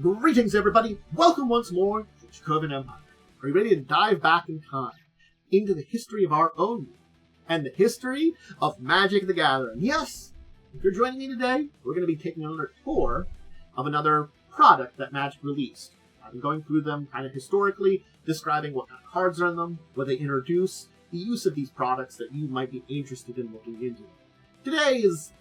Greetings, everybody! Welcome once more to the Dracovin Empire. Are you ready to dive back in time into the history of our own world and the history of Magic the Gathering? Yes, if you're joining me today, we're going to be taking another tour of another product that Magic released. I've been going through them kind of historically, describing what kind of cards are in them, what they introduce, the use of these products that you might be interested in looking into. Today is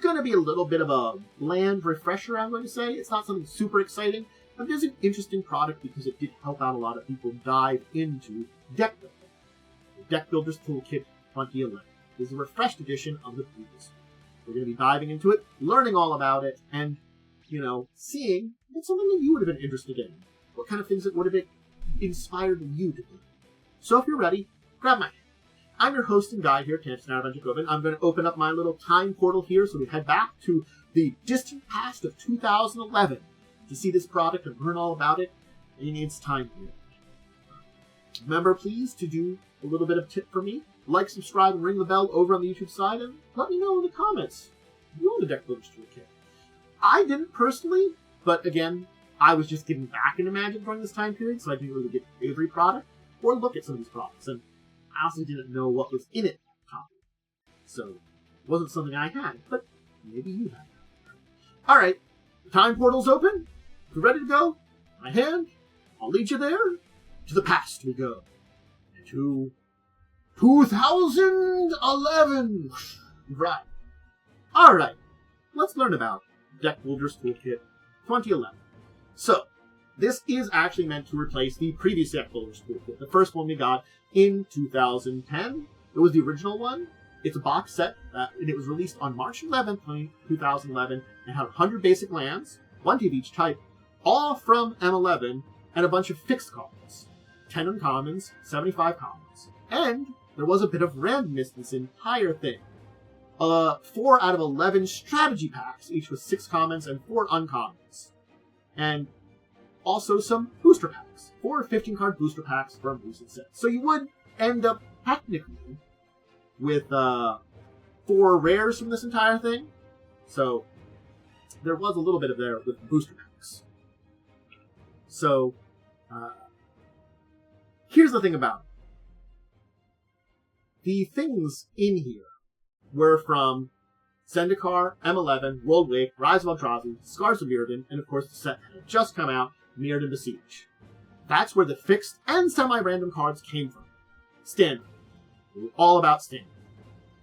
going to be a little bit of a bland refresher, I'm going to say. It's not something super exciting, but it is an interesting product because it did help out a lot of people dive into deck building. The Deck Builder's Toolkit 2011 is a refreshed edition of the previous one. We're going to be diving into it, learning all about it, and, seeing if it's something that you would have been interested in. What kind of things it would have inspired you to do. So if you're ready, grab my hand. I'm your host and guide here, Dracovin. I'm going to open up my little time portal here so we head back to the distant past of 2011 to see this product and learn all about it in its time period. Remember, please, to do a little bit of tip for me. Like, subscribe, and ring the bell over on the YouTube side, and let me know in the comments. You own the Deck Builder's Toolkit. I didn't personally, but again, I was just getting back into Magic during this time period, so I didn't really get every product or look at some of these products. And I also didn't know what was in it, so it wasn't something I had, but maybe you had. Alright, the time portal's open. If you're ready to go, my hand, I'll lead you there. To the past we go. To 2011! Right. Alright, let's learn about Deck Builder's Toolkit 2011. So, this is actually meant to replace the previous Deck Builder's Toolkit, the first one we got in 2010. It was the original one. It's a box set, and it was released on March 11th, 2011, and had 100 basic lands, 1 of each type, all from M11, and a bunch of fixed cards. 10 uncommons, 75 commons. And there was a bit of randomness in this entire thing. 4 out of 11 strategy packs, each with 6 commons and 4 uncommons. And also some booster packs. 4 15-card booster packs from recent sets. So you would end up technically with 4 rares from this entire thing. So there was a little bit of there with booster packs. So here's the thing about it. The things in here were from Zendikar, M11, World Wake, Rise of Eldrazi, Scars of Mirrodin, and of course the set that had just come out, Mirrodin Besiege. That's where the fixed and semi-random cards came from. Standard. They were all about standard.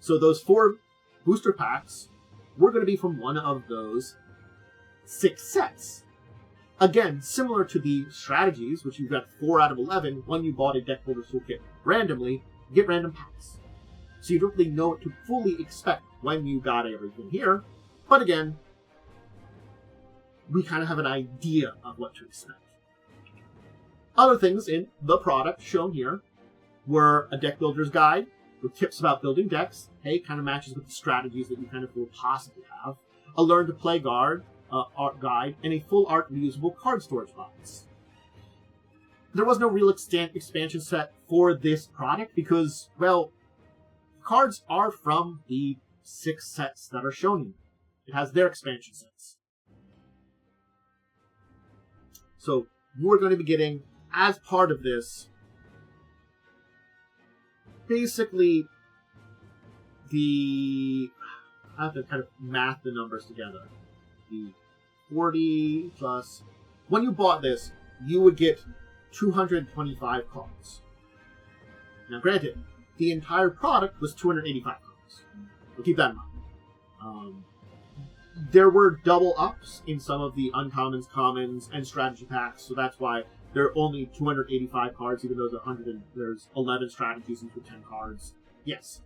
So those 4 booster packs were going to be from one of those 6 sets. Again, similar to the strategies, which you've got 4 out of 11, when you bought a Deck Builder's Toolkit randomly, you get random packs. So you don't really know what to fully expect when you got everything here. But again, we kind of have an idea of what to expect. Other things in the product shown here were a deck builder's guide with tips about building decks. Hey, kind of matches with the strategies that you kind of will possibly have. A learn to play art guide, and a full art reusable card storage box. There was no real expansion set for this product because, well, cards are from the 6 sets that are shown here. It has their expansion sets. So you are going to be getting, as part of this, basically I have to kind of math the numbers together. The 40 plus... When you bought this, you would get 225 cards. Now granted, the entire product was 285 cards. So keep that in mind. There were double ups in some of the uncommons, commons, and strategy packs, so that's why there are only 285 cards, even though there's 11 strategies and 10 cards. Yes.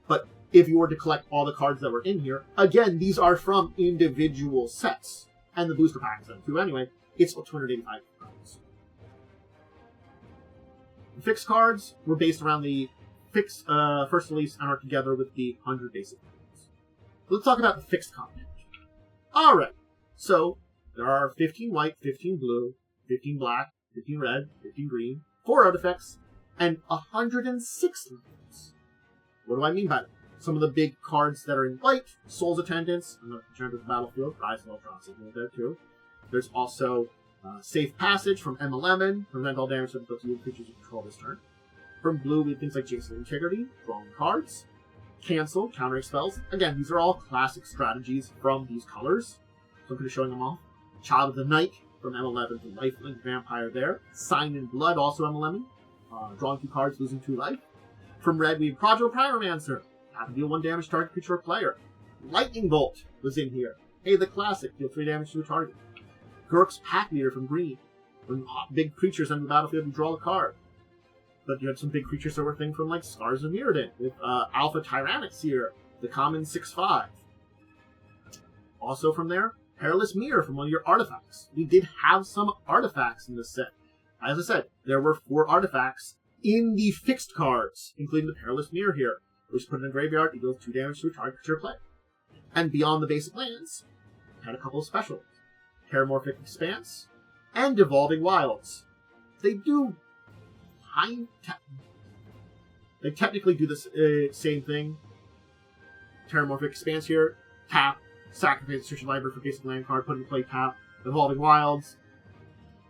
But if you were to collect all the cards that were in here, again, these are from individual sets. And the booster packs then too. Anyway, it's 285 cards. The fixed cards were based around the fixed first release and are together with the 100 basic cards. Let's talk about the fixed content. Alright, so there are 15 white, 15 blue, 15 black, 15 red, 15 green, 4 artifacts, and 106 lands. What do I mean by that? Some of the big cards that are in white, Soul's Attendants, I'm not concerned with the battlefield, Rise of Eldrazi is there too. There's also Safe Passage from M11, prevent all damage that deals to you creatures you control this turn. From blue, we have things like Jason Integrity, drawing cards, cancel, countering spells. Again, these are all classic strategies from these colors, so I'm going to be showing them off. Child of the Night from M11 for lifelink vampire there. Sign in Blood, also M11. Drawing 2 cards, losing 2 life. From red, we have Prodigal Pyromancer. Have to deal 1 damage to target creature or player. Lightning Bolt was in here. Hey, the classic, deal 3 damage to a target. Gurk's Pack Leader from green. When big creatures on the battlefield, you draw a card. But you had some big creatures that were things from like Scars of Mirrodin with Alpha Tyrannix here, the common 6/5. Also from there, Perilous Mirror from one of your artifacts. We did have some artifacts in this set. As I said, there were 4 artifacts in the fixed cards, including the Perilous Mirror here, which put in a graveyard, it deals 2 damage to a target creature player. And beyond the basic lands, had a couple of specials. Paramorphic Expanse and Devolving Wilds. They do they technically do the same thing. Terramorphic Expanse here, tap, sacrifice, search your library for basic land card, put in play, tap. Evolving Wilds,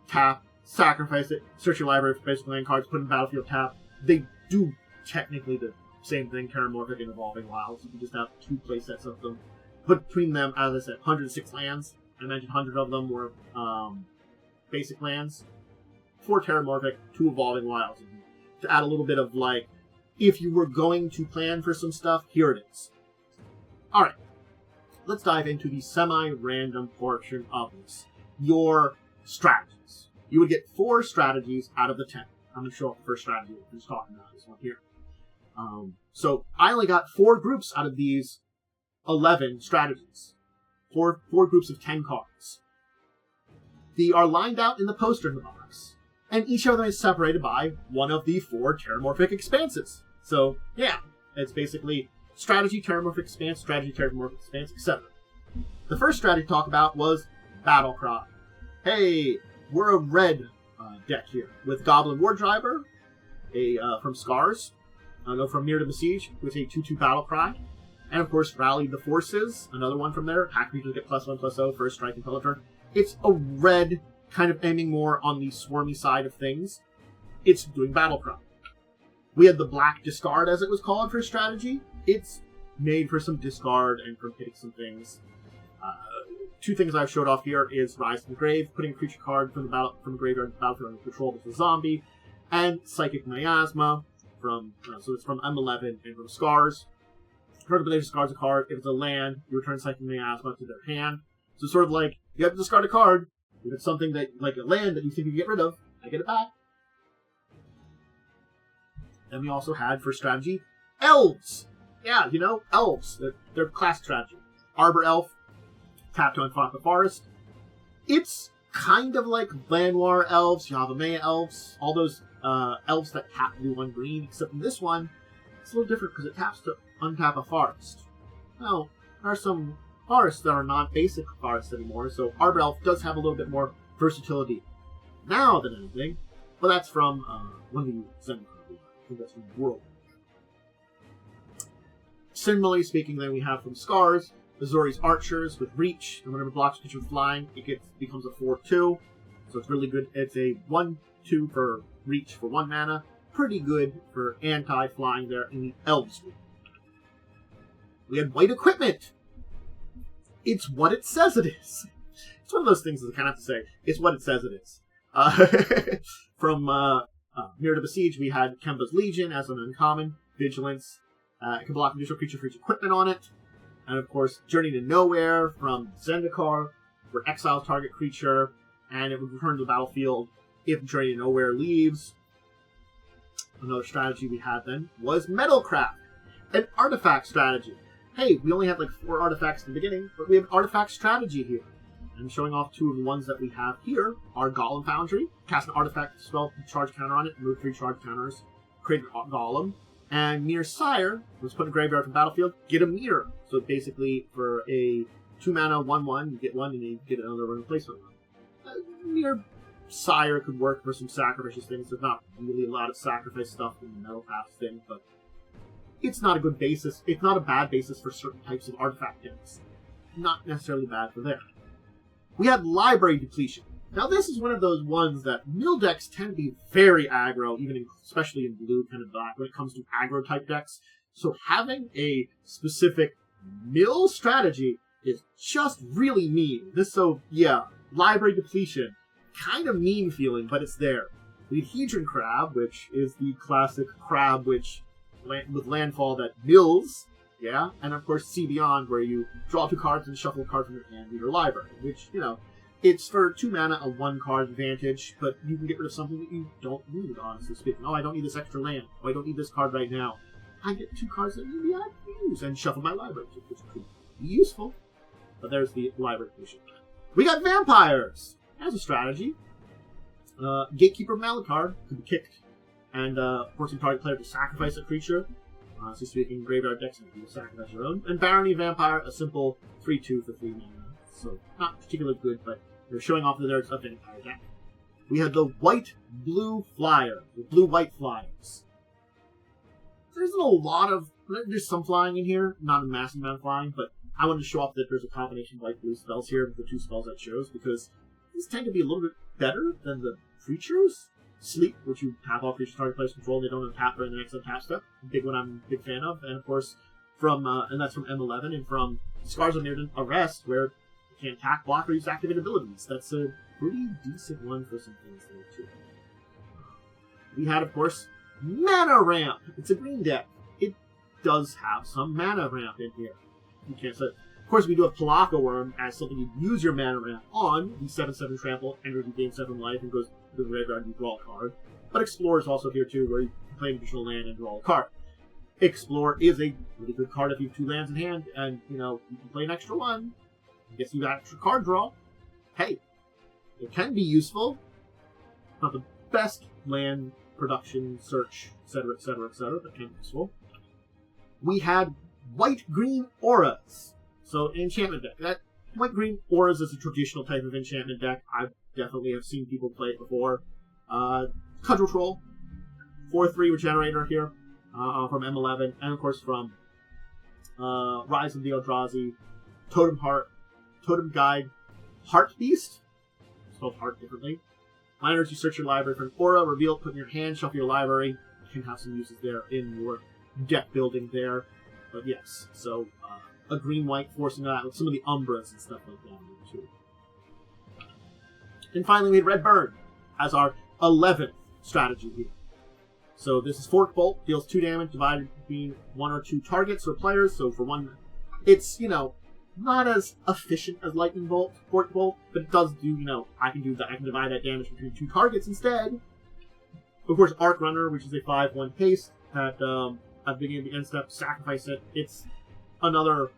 tap, sacrifice it, search your library for basic land cards, put in battlefield, tap. They do technically the same thing, Terramorphic and Evolving Wilds. You can just have 2 play sets of them. But between them, as I said, 106 lands. I mentioned 100 of them were basic lands. 4 Terramorphic, 2 Evolving Wilds. To add a little bit of, like, if you were going to plan for some stuff, here it is. Alright, let's dive into the semi-random portion of this. Your strategies. You would get 4 strategies out of the 10. I'm going to show off the first strategy we're just talking about, this one here. So I only got 4 groups out of these 11 strategies. 4 groups of 10 cards. They are lined out in the poster in the box. And each of them is separated by one of the 4 Terramorphic Expanses. So, yeah, it's basically strategy, Terramorphic Expanse, strategy, Terramorphic Expanse, etc. The first strategy to talk about was Battle Cry. Hey, we're a red deck here with Goblin War Driver, from Scars, from Mirror to Besiege, with a 2/2 Battle Cry. And of course, Rally the Forces, another one from there. Attack creatures get +1/+0 first strike until turn. It's a red, kind of aiming more on the swarmy side of things. It's doing Battle Cry. We had the Black Discard, as it was called, for strategy. It's made for some discard and for hitting some things. 2 things I've showed off here is Rise from the Grave, putting a creature card from the graveyard to the battlefield under control of a zombie, and Psychic Miasma from so it's from M11 and from Scars. Target player discards a card. If it's a land, you return Psychic Miasma to their hand. So it's sort of like you have to discard a card. If it's something that, like a land that you think you can get rid of, I get it back. Then we also had, for strategy, Elves. Yeah, you know, Elves. They're class strategy. Arbor Elf, tap to unflock the forest. It's kind of like Llanowar Elves, Yavimaya Elves, all those elves that tap to do 1 green, except in this one, it's a little different because it taps to untap a forest. Now, there are some forests that are not basic forests anymore, so Arbor Elf does have a little bit more versatility now than anything, but that's from one of the Zen cards. I think that's from World. Similarly speaking, then we have from Scars, Azori's Archers with Reach, and whenever it blocks creature with flying, it becomes a 4/2, so it's really good. It's a 1/2 for Reach for 1 mana, pretty good for anti-flying there in the Elves group. We had White Equipment. It's what it says it is. It's one of those things that I kind of have to say. It's what it says it is. From Mirror to Besiege, we had Kemba's Legion as an uncommon. Vigilance. It can block additional creature for each equipment on it. And of course, Journey to Nowhere from Zendikar, where exiles target creature, and it would return to the battlefield if Journey to Nowhere leaves. Another strategy we had then was Metalcraft, an artifact strategy. Hey, we only had like 4 artifacts in the beginning, but we have an artifact strategy here. And showing off 2 of the ones that we have here are Golem Foundry, cast an artifact spell, charge counter on it, remove 3 charge counters, create a Golem. And Mirror Sire was put in graveyard from battlefield, get a mirror. So basically, for a 2 mana 1/1, you get 1 and you get another replacement one. Mirror Sire could work for some sacrificial things. There's not really a lot of sacrifice stuff in the Metalcraft thing, but it's not a good basis. It's not a bad basis for certain types of artifact decks. Not necessarily bad for there. We had Library Depletion. Now this is one of those ones that mill decks tend to be very aggro, especially in blue, kind of black, when it comes to aggro type decks. So having a specific mill strategy is just really mean. Library depletion, kind of mean feeling, but it's there. The Hedron Crab, which is the classic crab with landfall that mills, yeah, and of course See Beyond, where you draw 2 cards and shuffle a card from your hand to your library, which, it's for 2 mana, a 1-card advantage, but you can get rid of something that you don't need, honestly speaking. Oh, I don't need this extra land. Oh, I don't need this card right now. I get 2 cards that maybe I can use and shuffle my library, which could be useful. But there's the library depletion. We got vampires as a strategy. Gatekeeper Malakard could be kicked, and forcing target player to sacrifice a creature. So speaking, graveyard decks, you can sacrifice your own. And Barony Vampire, a simple 3/2 for 3 mana. So not particularly good, but they're showing off the lyrics of the entire deck. We have the white-blue flyer, the blue-white flyers. There's some flying in here, not a massive amount of flying, but I wanted to show off that there's a combination of white-blue spells here with the 2 spells that shows, because these tend to be a little bit better than the creatures. Sleep, which you tap all creatures target players control, they don't untap during the next untap step. Big one I'm a big fan of, and of course and that's from M11, and from Scars of Mirrodin Arrest, where you can attack, block, or use activate abilities. That's a pretty decent one for some things there too. We had, of course, Mana Ramp. It's a green deck. It does have some mana ramp in here. You can't say. Of course, we do have Palaka Worm as something you use your mana ramp on. The 7/7 trample, enters you gain 7 life, and goes to the graveyard and you draw a card. But Explore is also here too, where you play an additional land and draw a card. Explore is a really good card if you have 2 lands in hand, and you can play an extra one. I guess you got extra card draw. Hey, it can be useful. Not the best land production, search, etc., but can be useful. We had white-green auras. So, an enchantment deck. That white-green auras is a traditional type of enchantment deck. I definitely have seen people play it before. Cudgel Troll, 4/3 Regenerator here, from M11, and of course from Rise of the Eldrazi, Totem Guide, Heart Beast, spelled heart differently. Minors, you search your library for an aura, reveal it, put it in your hand, shuffle your library. You can have some uses there in your deck building there. But yes, so a green-white forcing that with some of the Umbras and stuff like that too. And finally, we had Red Burn as our 11th strategy here. So this is Fork Bolt, deals 2 damage divided between 1 or 2 targets or players. So for 1, it's, not as efficient as Lightning Bolt, Fork Bolt, but it does do, I can divide that damage between 2 targets instead. Of course, Arc Runner, which is a 5/1 haste at the beginning of the end step, sacrifice it. It's another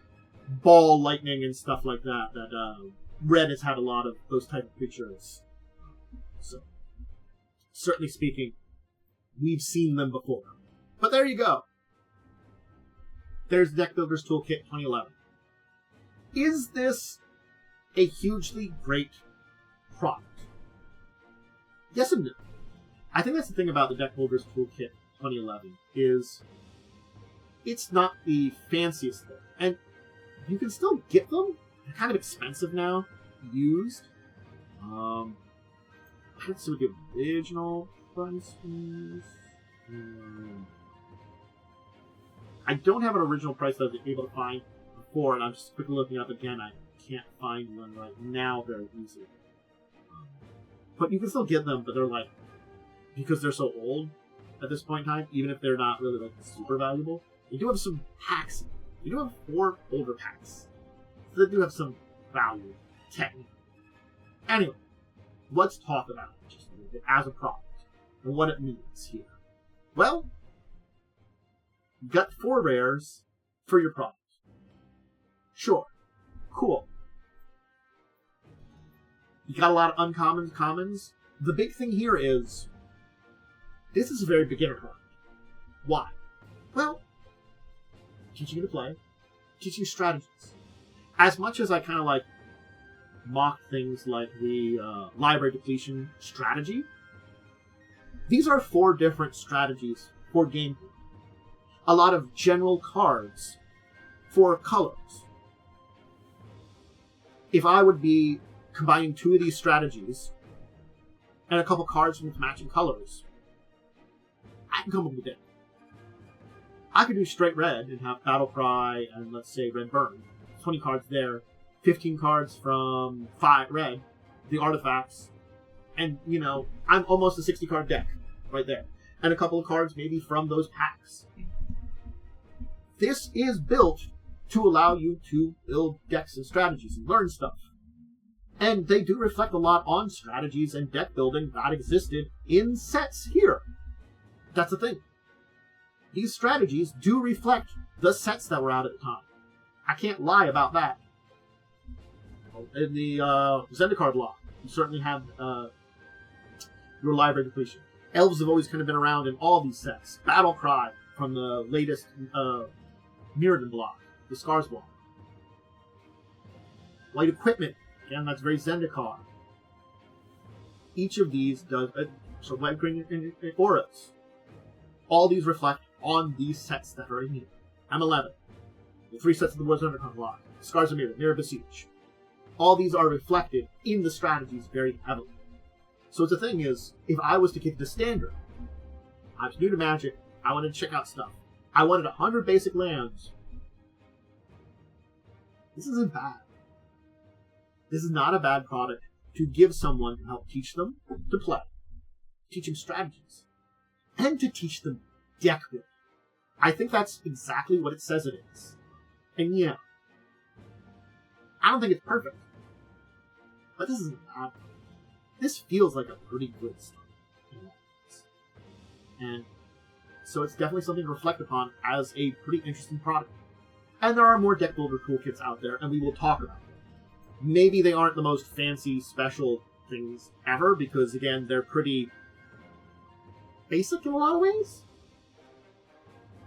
ball lightning and stuff like that, Red has had a lot of those type of creatures. So, certainly speaking, we've seen them before. But there you go. There's Deck Builder's Toolkit 2011. Is this a hugely great product? Yes and no. I think that's the thing about the Deck Builder's Toolkit 2011, is it's not the fanciest thing. And you can still get them. They're kind of expensive now, used. Let's see what the original price is. I don't have an original price that I was able to find before, and I'm just quickly looking up again. I can't find one right now very easily. But you can still get them, but they're because they're so old at this point in time, even if they're not really super valuable. You do have some packs. You do have 4 older packs. So they do have some value, technically. Anyway, let's talk about it just a little bit as a product and what it means here. Well, you got 4 rares for your product. Sure. Cool. You got a lot of uncommons, commons. The big thing here is this is a very beginner product. Why? Well, teaching you to play, teaching you strategies. As much as I kind of mock things like the library depletion strategy, these are 4 different strategies for gameplay. A lot of general cards for colors. If I would be combining 2 of these strategies and a couple cards with matching colors, I can come up with a deck. I could do straight red and have Battle Cry and, let's say, Red Burn. 20 cards there, 15 cards from 5 red, the artifacts, and, you know, I'm almost a 60-card deck right there. And a couple of cards maybe from those packs. This is built to allow you to build decks and strategies and learn stuff. And they do reflect a lot on strategies and deck building that existed in sets here. That's the thing. These strategies do reflect the sets that were out at the time. I can't lie about that. In the Zendikar block, you certainly have your library depletion. Elves have always kind of been around in all these sets. Battle Cry from the latest Mirrodin block, the Scars block. Light Equipment, again, that's very Zendikar. Each of these does, so Light Equipment and Auras. All these reflect on these sets that are in here. M11, the 3 sets of the Wars Zendikar block, Scars of Mirror, Mirror Besiege. All these are reflected in the strategies very heavily. So the thing is, if I was to kick the standard, I was new to Magic, I wanted to check out stuff. I wanted 100 basic lands. This isn't bad. This is not a bad product to give someone to help teach them to play, teach them strategies, and to teach them deck building. I think that's exactly what it says it is. And yeah, I don't think it's perfect, but this isn't bad. This feels like a pretty good start. And so it's definitely something to reflect upon as a pretty interesting product. And there are more deck builder toolkits out there, and we will talk about them. Maybe they aren't the most fancy, special things ever, because, again, they're pretty basic in a lot of ways.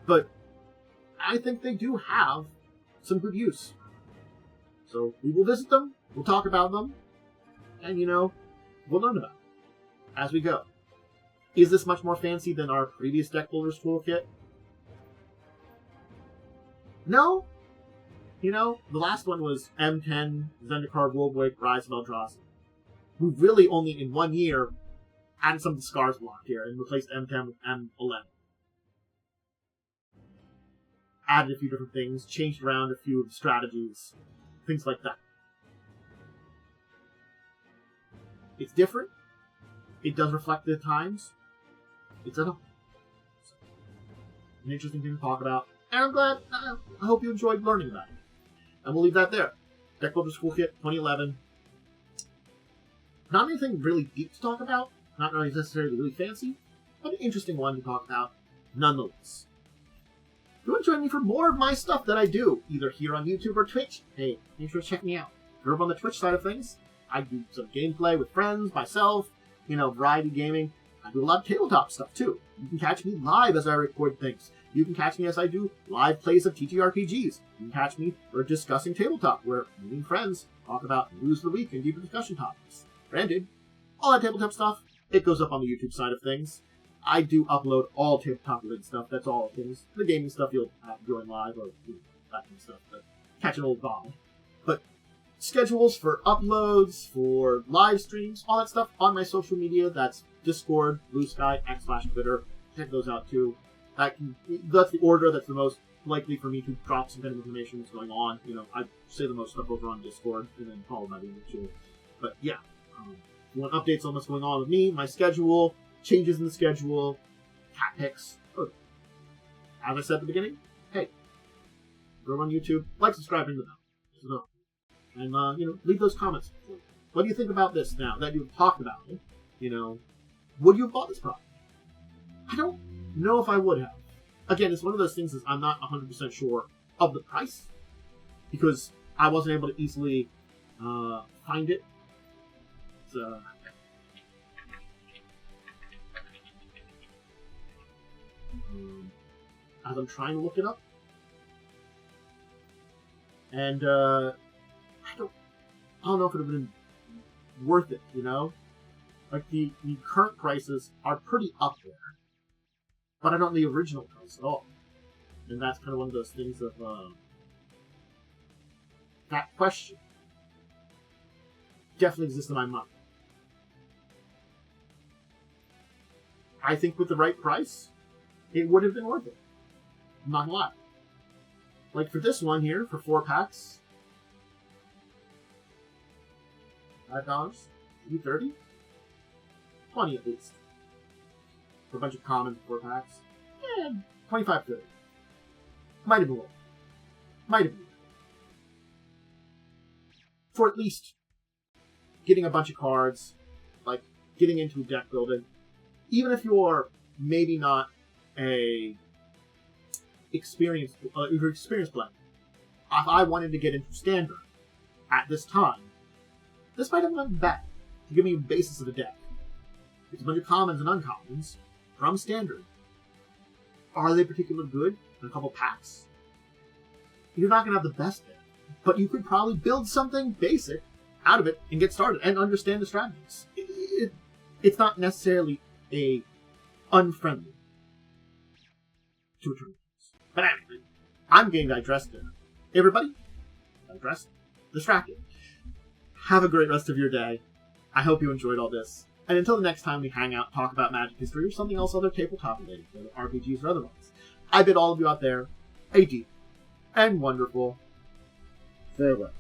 But I think they do have some good use. So we will visit them, we'll talk about them, and, you know, we'll learn about it as we go. Is this much more fancy than our previous deck builders toolkit? No. You know, the last one was M10, Zendikar, Worldwake, Rise of Eldrazi. We've really only in 1 year added some of the Scars block here and replaced M10 with M11. Added a few different things, changed around a few of the strategies, things like that. It's different. It does reflect the times. It's an interesting thing to talk about. And I'm glad, I hope you enjoyed learning about it. And we'll leave that there. Deck Builder Toolkit 2011. Not anything really deep to talk about. Not really necessarily really fancy. But an interesting one to talk about nonetheless. If you want to join me for more of my stuff that I do, either here on YouTube or Twitch, hey, make sure to check me out. If you're over on the Twitch side of things, I do some gameplay with friends, myself, you know, variety gaming. I do a lot of tabletop stuff, too. You can catch me live as I record things. You can catch me as I do live plays of TTRPGs. You can catch me for discussing tabletop, where me and friends talk about news of the week and deeper discussion topics. Granted, all that tabletop stuff, it goes up on the YouTube side of things. I do upload all tabletop-related stuff. That's all things. The gaming stuff you'll have to join live, or that kind of stuff. But catch an old vibe. But schedules for uploads, for live streams, all that stuff on my social media. That's Discord, Blue Sky, X/Twitter. Check those out too. That's the order that's the most likely for me to drop some kind of information that's going on. You know, I say the most stuff over on Discord, and then follow by the individual. But yeah, if you want updates on what's going on with me, my schedule, changes in the schedule, cat picks. As I said at the beginning, hey, go on YouTube, like, subscribe, ring the bell. And, you know, leave those comments. What do you think about this now that you've talked about it? You know, would you have bought this product? I don't know if I would have. Again, it's one of those things that I'm not 100% sure of the price, because I wasn't able to easily find it. So, as I'm trying to look it up, and I don't know if it would have been worth it, you know? Like, the current prices are pretty up there, but I don't know the original price at all. And that's kind of one of those things of, that question definitely exists in my mind. I think with the right price, it would have been worth it. I'm not gonna lie. Like for this one here, for 4 packs, $5, $3.30, $20 at least. For a bunch of commons, 4 packs, yeah, $25.30. Might have been more. Might have been. For at least getting a bunch of cards, like getting into deck building, even if you're maybe not a experienced player. If I wanted to get into Standard at this time, this might have been bad to give me a basis of the deck. It's a bunch of commons and uncommons from Standard. Are they particularly good in a couple packs? You're not going to have the best deck, but you could probably build something basic out of it and get started and understand the strategies. It's not necessarily a unfriendly to a tournament. But anyway, I'm getting digressed there. Everybody, digressed, distracted. Have a great rest of your day. I hope you enjoyed all this. And until the next time we hang out, talk about Magic history or something else other tabletop related, whether RPGs or otherwise, I bid all of you out there a deep and wonderful farewell.